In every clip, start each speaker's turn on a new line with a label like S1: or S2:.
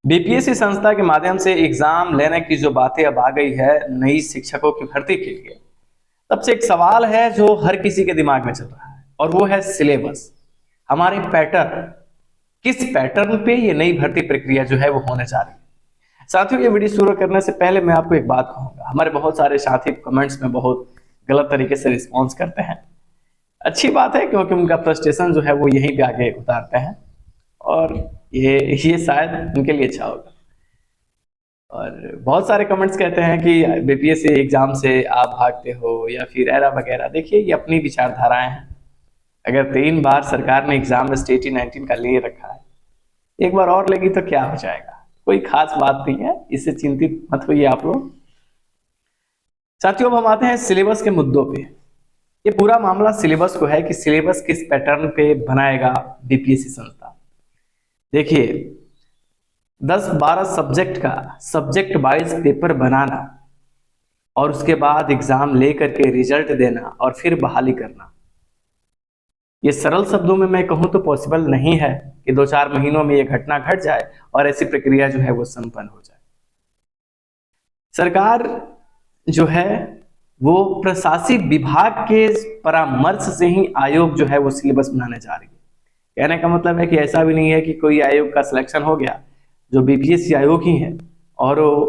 S1: BPSC संस्था के माध्यम से एग्जाम लेने की जो बातें अब आ गई है नई शिक्षकों की भर्ती के लिए, तब से एक सवाल है जो हर किसी के दिमाग में चल रहा है और वो है सिलेबस। हमारे पैटर्न, किस पैटर्न पे ये नई भर्ती प्रक्रिया जो है वो होने जा रही है। साथियों, ये वीडियो शुरू करने से पहले मैं आपको एक बात कहूंगा। हमारे बहुत सारे साथी कमेंट्स में बहुत गलत तरीके से रिस्पॉन्स करते हैं। अच्छी बात है, क्योंकि उनका फ्रस्ट्रेशन जो है वो यहीं पे आगे उतारते हैं और ये शायद उनके लिए अच्छा होगा। और बहुत सारे कमेंट्स कहते हैं कि बीपीएससी एग्जाम से आप भागते हो या फिर ऐरा वगैरह। देखिए, ये अपनी विचारधाराएं हैं। अगर 3 बार सरकार ने एग्जाम में स्टेट 19 का ले रखा है, एक बार और लेगी तो क्या हो जाएगा, कोई खास बात नहीं है, इससे चिंतित मत होइए आप लोग। साथियों, अब हम आते हैं सिलेबस के मुद्दों पे। ये पूरा मामला सिलेबस को है कि सिलेबस किस पैटर्न पे बनाएगा बीपीएससी संस्था। देखिए, 10-12 सब्जेक्ट का सब्जेक्ट वाइज पेपर बनाना और उसके बाद एग्जाम लेकर के रिजल्ट देना और फिर बहाली करना, ये सरल शब्दों में मैं कहूं तो पॉसिबल नहीं है कि 2-4 महीनों में ये घटना घट जाए और ऐसी प्रक्रिया जो है वो संपन्न हो जाए। सरकार जो है वो प्रशासनिक विभाग के परामर्श से ही आयोग जो है वो सिलेबस बनाने जा रही है। कहने का मतलब है कि ऐसा भी नहीं है कि कोई आयोग का सिलेक्शन हो गया जो बीपीएससी आयोग ही है और वो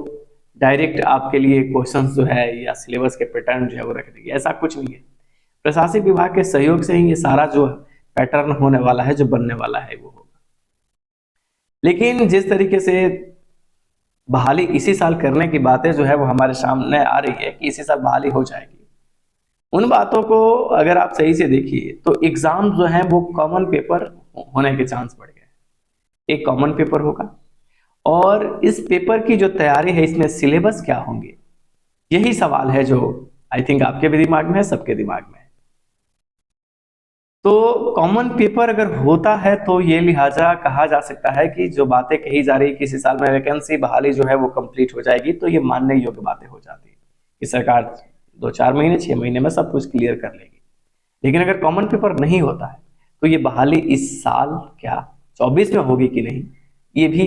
S1: डायरेक्ट आपके लिए क्वेश्चंस जो है या सिलेबस के पैटर्न जो है वो रख देगी। ऐसा कुछ नहीं है। प्रशासनिक विभाग के सहयोग से ही ये सारा जो पैटर्न होने वाला है, जो बनने वाला है, वो होगा। लेकिन जिस तरीके से बहाली इसी साल करने की बातें जो है वो हमारे सामने आ रही है कि इसी साल बहाली हो जाएगी, उन बातों को अगर आप सही से देखिए तो एग्जाम जो है वो कॉमन पेपर होने के चांस बढ़ गए। एक कॉमन पेपर होगा और इस पेपर की जो तैयारी है, इसमें सिलेबस क्या होंगे, यही सवाल है जो आई थिंक आपके भी दिमाग में है, सबके दिमाग में है। तो कॉमन पेपर अगर होता है तो ये लिहाजा कहा जा सकता है कि जो बातें कही जा रही है कि इसी साल में वैकेंसी बहाली जो है वो कंप्लीट हो जाएगी, तो ये मानने योग्य बातें हो जाती है कि सरकार 2-4 महीने 6 महीने में सब कुछ क्लियर कर लेगी। लेकिन अगर कॉमन पेपर नहीं होता है तो ये बहाली इस साल क्या 24 में होगी कि नहीं, ये भी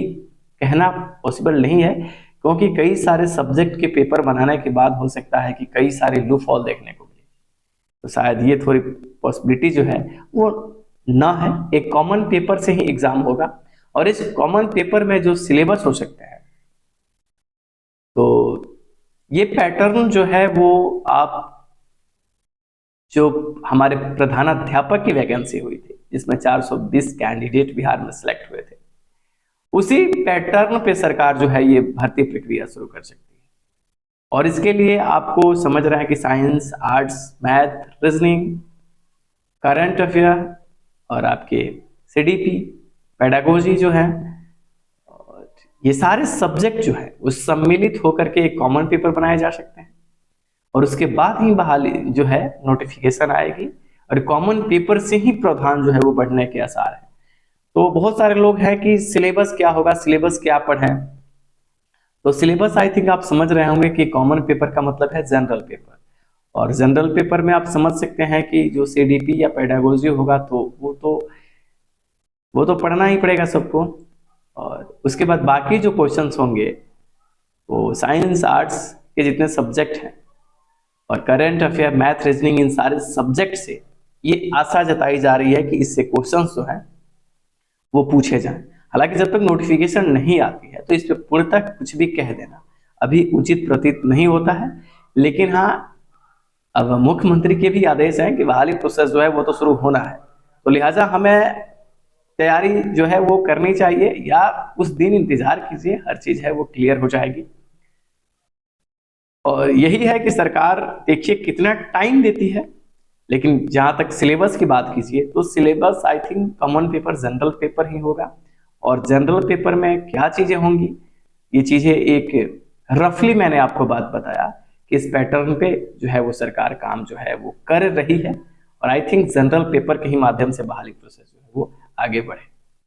S1: कहना पॉसिबल नहीं है, क्योंकि कई सारे सब्जेक्ट के पेपर बनाने के बाद हो सकता है कि कई सारे लूप होल देखने को मिले। तो शायद ये थोड़ी पॉसिबिलिटी जो है वो ना है। एक कॉमन पेपर से ही एग्जाम होगा और इस कॉमन पेपर में जो सिलेबस हो सकते हैं, तो ये पैटर्न जो है वो आप जो हमारे प्रधानाध्यापक की वैकेंसी हुई थी जिसमें 420 कैंडिडेट बिहार में सिलेक्ट हुए थे, उसी पैटर्न पे सरकार जो है ये भर्ती प्रक्रिया शुरू कर सकती है। और इसके लिए आपको समझ रहे हैं कि science, arts, math, reasoning, current affair और आपके सीडीपी, पेडागोजी जो है, ये सारे सब्जेक्ट जो है वो सम्मिलित होकर के एक कॉमन पेपर बनाए जा सकते हैं और उसके बाद ही बहाली जो है नोटिफिकेशन आएगी और कॉमन पेपर से ही प्रावधान जो है वो बढ़ने के आसार है। तो बहुत सारे लोग हैं कि सिलेबस क्या होगा, सिलेबस क्या पढ़ें। तो सिलेबस आई थिंक आप समझ रहे होंगे कि कॉमन पेपर का मतलब है जनरल पेपर, और जनरल पेपर में आप समझ सकते हैं कि जो सीडीपी या पेडागोजी होगा तो वो तो पढ़ना ही पड़ेगा सबको। और उसके बाद बाकी जो क्वेश्चंस होंगे वो साइंस, आर्ट्स के जितने सब्जेक्ट हैं और करंट अफेयर, मैथ, रीजनिंग, इन सारे सब्जेक्ट से ये आशा जताई जा रही है कि इससे क्वेश्चंस जो हैं वो पूछे जाएं। हालांकि जब तक नोटिफिकेशन नहीं आती है तो इस पे पूर्णतः कुछ भी कह देना अभी उचित प्रतीत नहीं होता है। लेकिन हाँ, अब मुख्यमंत्री के भी आदेश हैं कि बहाली प्रोसेस जो है वो तो शुरू होना है, तो लिहाजा हमें तैयारी जो है वो करनी चाहिए या उस दिन इंतजार कीजिए, हर चीज है वो क्लियर हो जाएगी। और यही है कि सरकार देखिए कितना टाइम देती है। लेकिन जहां तक सिलेबस की बात कीजिए तो syllabus I think common paper, general paper ही होगा। और जनरल पेपर में क्या चीजें होंगी, ये चीजें एक रफली मैंने आपको बात बताया कि इस पैटर्न पे जो है वो सरकार काम जो है वो कर रही है और आई थिंक जनरल पेपर के ही माध्यम से बहाली प्रोसेस जो है वो आगे बढ़े।